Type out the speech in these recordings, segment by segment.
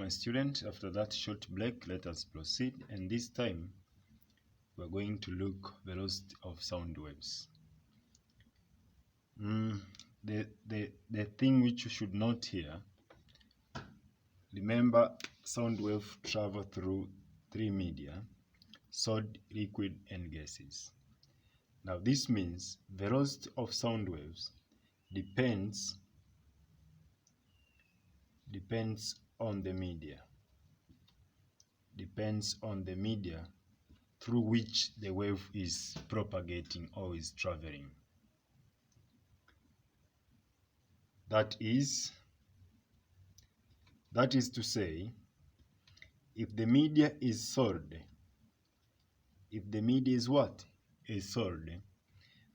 my student. After that short break, let us proceed, and this time we're going to look velocity of sound waves. The thing which you should note here, remember sound wave travel through three media: solid, liquid, and gases. Now this means velocity of sound waves depends on the media. Depends on the media through which the wave is propagating or is traveling. That is to say, if the media is solid,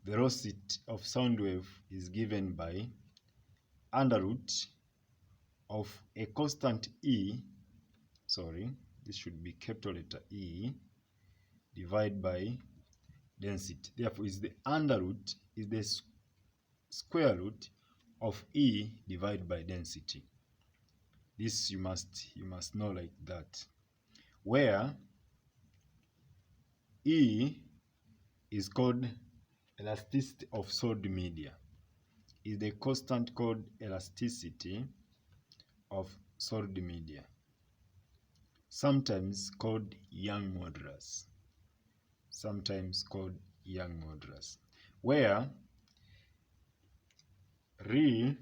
velocity of sound wave is given by under root of a constant E, this should be capital letter E, divided by density. Therefore, is the under root is the square root of E divided by density. This you must know like that, where E is called elasticity of solid media, is the constant called elasticity of solid media, sometimes called Young modulus, where Re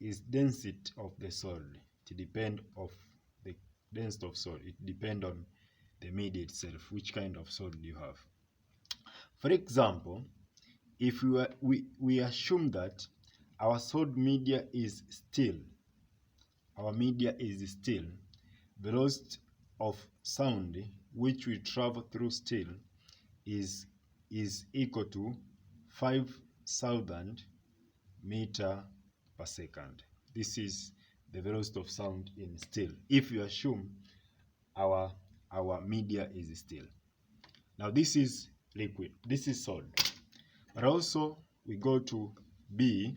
is density of the solid. It depends of the density of solid. It depends on the media itself, which kind of solid you have. For example, if we assume that our solid media is still, velocity of sound which will travel through still is equal to 5,000 meter per second. This is the velocity of sound in still, if you assume our media is still. Now this is liquid, this is solid. But also we go to B,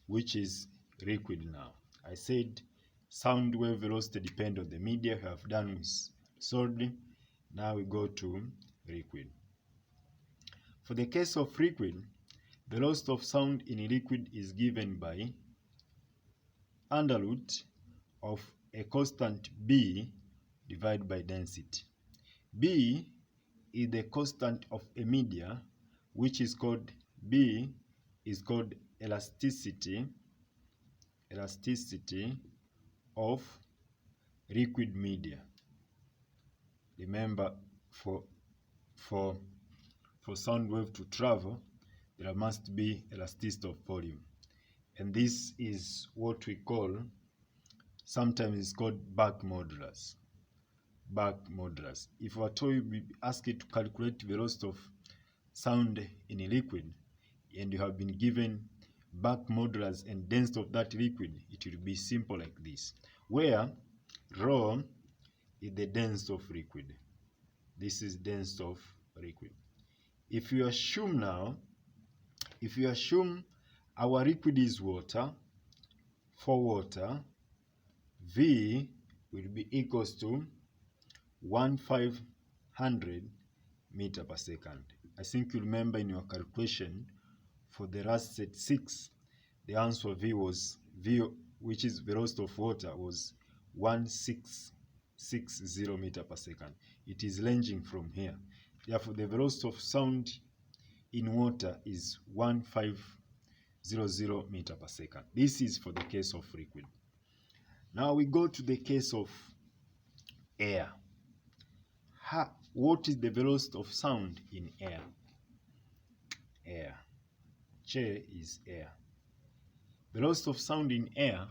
which is liquid. Now I said sound wave velocity depend on the media. We have done with solid. Now we go to liquid. For the case of liquid, velocity of sound in liquid is given by under root of a constant B divided by density. B is the constant of a media, which is called elasticity of liquid media. Remember, for sound wave to travel, there must be elasticity of volume, and this is what we call, sometimes it's called Back modulus. If at all you be asked to calculate velocity of sound in a liquid, and you have been given Back modulus and density of that liquid, it will be simple like this, where rho is the density of liquid. This is density of liquid. If you assume our liquid is water, for water, V will be equals to 1,500 meter per second. I think you remember in your calculation for the last set 6, the answer V was which is velocity of water, was 1,660 meter per second. It is ranging from here. Therefore, the velocity of sound in water is 1,500 meter per second. This is for the case of liquid. Now we go to the case of air. What is the velocity of sound in air? Che is air. Velocity of sound in air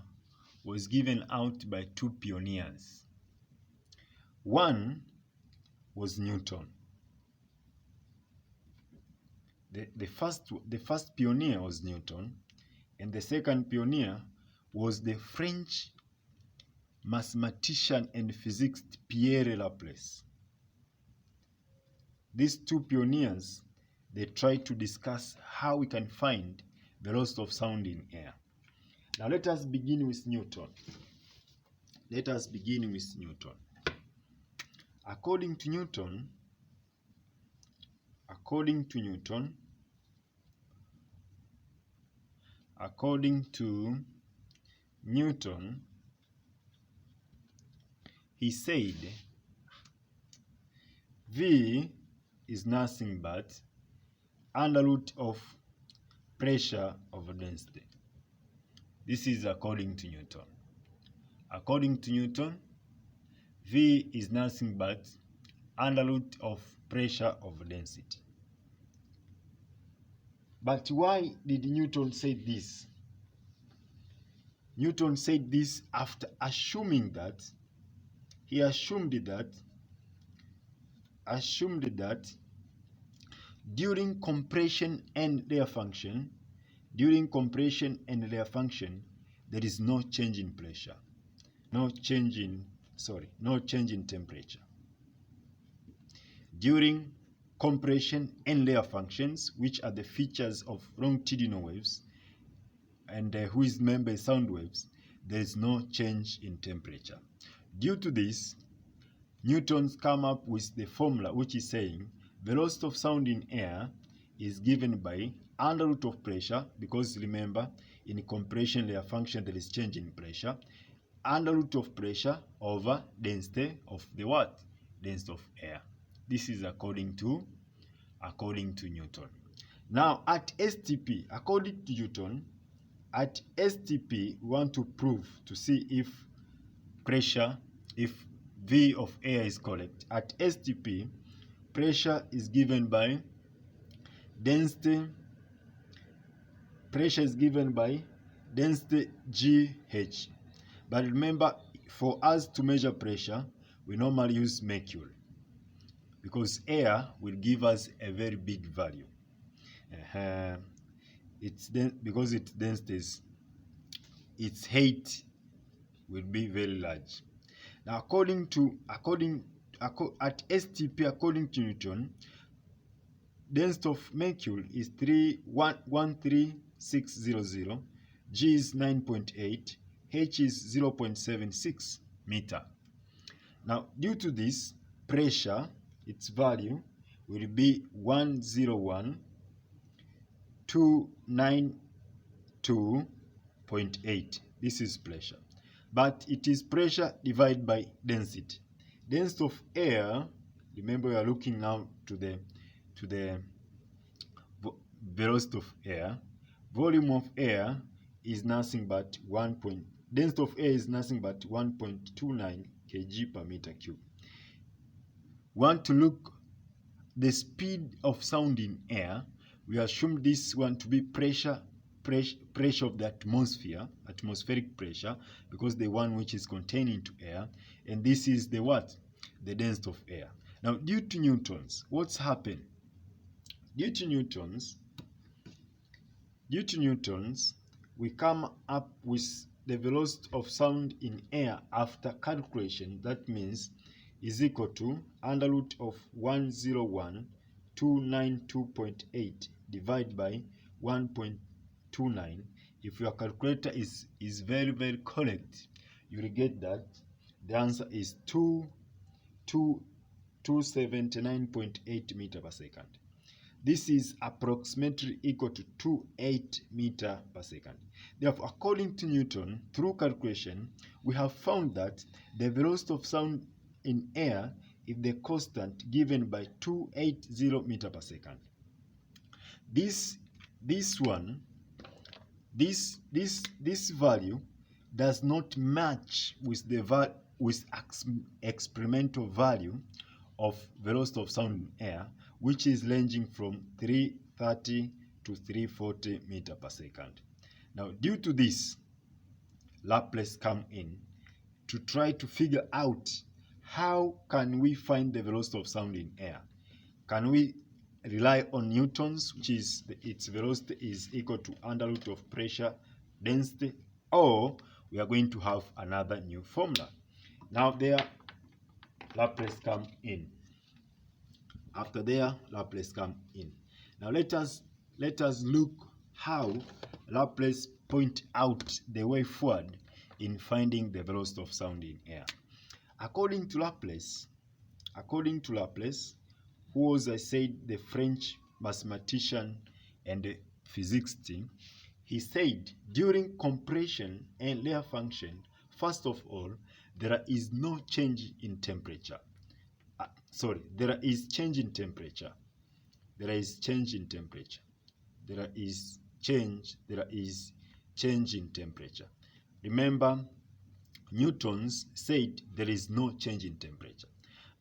was given out by two pioneers. One was Newton. The first pioneer was Newton, and the second pioneer was the French mathematician and physicist Pierre Laplace. These two pioneers, they tried to discuss how we can find velocity of sound in air. Now let us begin with Newton. let us begin with Newton. According to Newton, he said V is nothing but under root of pressure over density. This is according to Newton. According to Newton, V is nothing but under root of pressure over density. But why did Newton say this? Newton said this after assuming that during compression and their function, there is no change in pressure, no change in temperature. During compression and their functions, which are the features of longitudinal waves and whose member is sound waves, there is no change in temperature. Due to this, Newton's come up with the formula which is saying velocity of sound in air is given by under root of pressure, because remember in compression layer function there is change in pressure, under root of pressure over density of the what? Density of air. This is according to Newton. Now at STP, according to Newton, at STP we want to prove to see if V of air is correct. At STP, pressure is given by density. Pressure is given by density GH. But remember, for us to measure pressure, we normally use mercury, because air will give us a very big value. Because its densities, its height will be very large. Now, at STP, according to Newton, density of mercury is 13600, G is 9.8, H is 0.76 meter. Now, due to this, pressure, its value will be 101,292.8. This is pressure. But it is pressure divided by density. Density of air, remember we are looking now to the velocity of air. Volume of air is nothing but density of air is nothing but 1.29 kg per meter cube. Want to look the speed of sound in air, we assume this one to be pressure of the atmosphere, atmospheric pressure, because the one which is contained into air, and this is the what? The density of air. Now, due to Newton's, what's happened? Due to Newton's, we come up with the velocity of sound in air after calculation. That means is equal to under root of 101,292.8 divided by 1.29. If your calculator is very, very correct, you will get that the answer is 279.8 meter per second. This is approximately equal to 28 meter per second. Therefore, according to Newton, through calculation, we have found that the velocity of sound in air is the constant given by 280 meter per second. This value does not match with the experimental value of velocity of sound in air, which is ranging from 330 to 340 meter per second. Now, due to this, Laplace come in to try to figure out how can we find the velocity of sound in air. Can we rely on Newton's, which is its velocity is equal to under root of pressure density, or we are going to have another new formula? Now there, Laplace come in. After there, Laplace come in. Now let us look how Laplace point out the way forward in finding the velocity of sound in air. According to Laplace, who was, I said, the French mathematician and physicist, he said during compression and layer function, first of all, there is no change in temperature. There is change in temperature. There is change in temperature. There is change in temperature. Remember, Newton's said there is no change in temperature.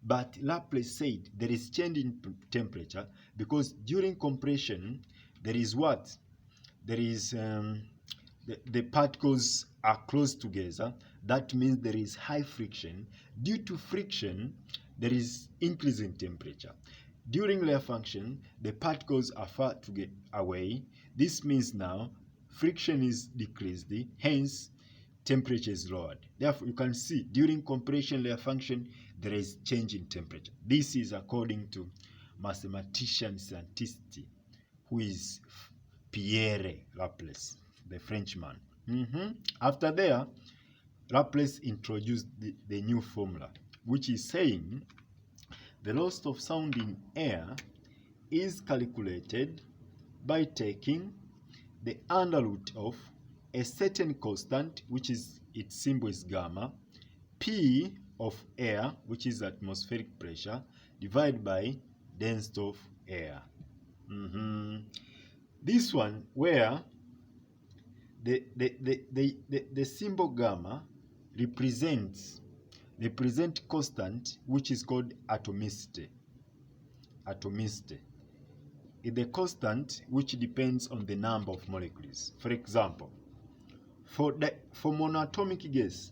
But Laplace said there is change in temperature because during compression, there is what? There is the particles are close together. That means there is high friction. Due to friction, there is increase in temperature. During layer function, the particles are far to get away. This means now friction is decreased, hence temperature is lowered. Therefore, you can see during compression layer function, there is change in temperature. This is according to mathematician scientist who is Pierre Laplace, the Frenchman. After there, Laplace introduced the new formula, which is saying the velocity of sound in air is calculated by taking the under root of a certain constant, which is its symbol is gamma, P of air, which is atmospheric pressure, divided by density of air. This one where the symbol gamma represent constant, which is called atomicity. Atomicity is the constant which depends on the number of molecules. For example, for monatomic gas,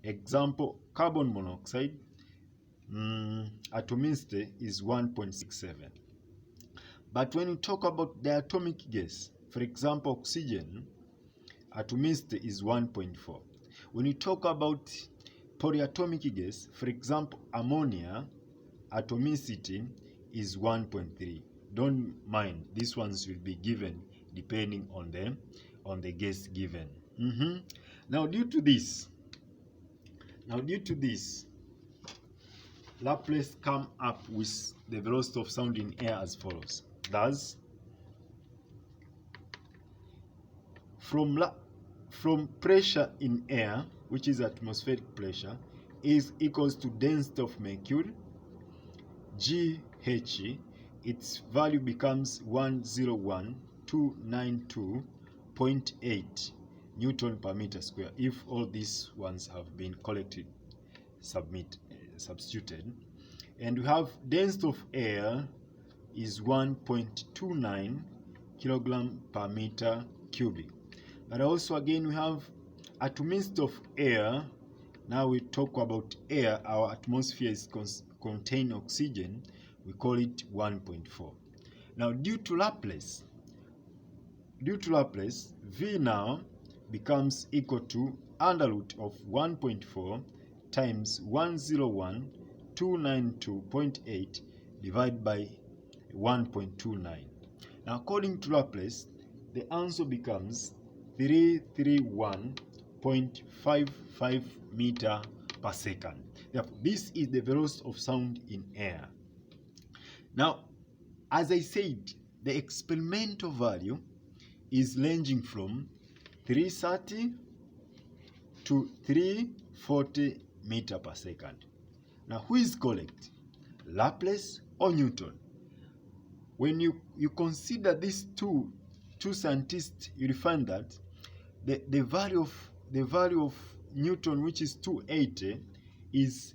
example carbon monoxide, atomicity is 1.67. But when you talk about diatomic gas, for example oxygen, atomicity is 1.4. When you talk about polyatomic gas, for example ammonia, atomicity is 1.3. Don't mind, these ones will be given depending on the gas given. Now due to this, Laplace come up with the velocity of sound in air as follows. Thus, from pressure in air, which is atmospheric pressure, is equals to density of mercury, GH, its value becomes 101,292.8 Newton per meter square if all these ones have been collected, substituted. And we have density of air is 1.29 kilogram per meter cubic. But also again we have atomicity of air. Now we talk about air. Our atmosphere is contain oxygen. We call it 1.4. Now due to Laplace, V now becomes equal to under root of 1.4 times 101,292.8 divided by 1.29. Now according to Laplace, the answer becomes 331.55 meter per second. Therefore, this is the velocity of sound in air. Now, as I said, the experimental value is ranging from 330 to 340 meter per second. Now, who is correct? Laplace or Newton? When you consider these two scientists, you find that the value of Newton, which is 280, is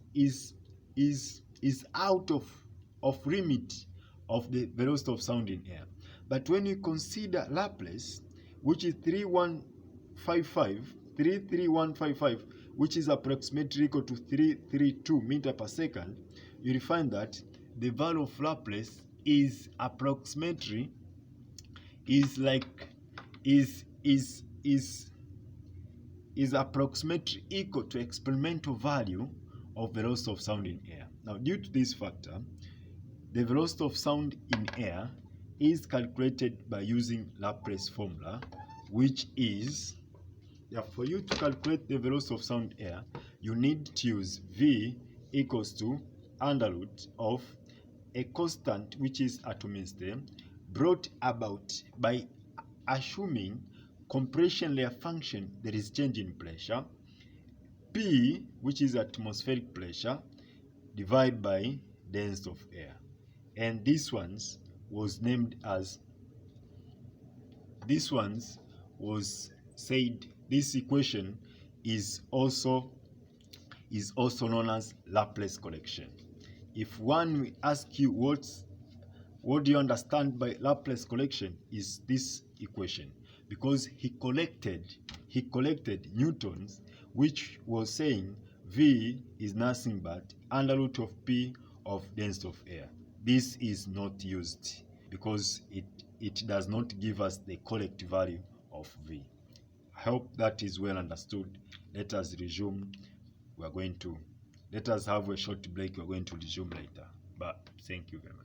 out of limit of the velocity of sound in air. But when you consider Laplace, which is 33155, which is approximately equal to 332 meter per second, you will find that the value of Laplace is approximately approximately equal to experimental value of velocity of sound in air. Now, due to this factor, the velocity of sound in air is calculated by using Laplace formula, which is, for you to calculate the velocity of sound air, you need to use V equals to under root of a constant, which is atomic state, brought about by assuming compression layer function, there is change in pressure, P, which is atmospheric pressure, divided by density of air. And this one's was named as, this equation is also known as Laplace collection. If one will ask you what do you understand by Laplace collection, is this equation, because he collected Newton's, which was saying V is nothing but under root of P of density of air. This is not used because it does not give us the correct value of V. I hope that is well understood. Let us resume. Let us have a short break. We're going to resume later. But thank you very much.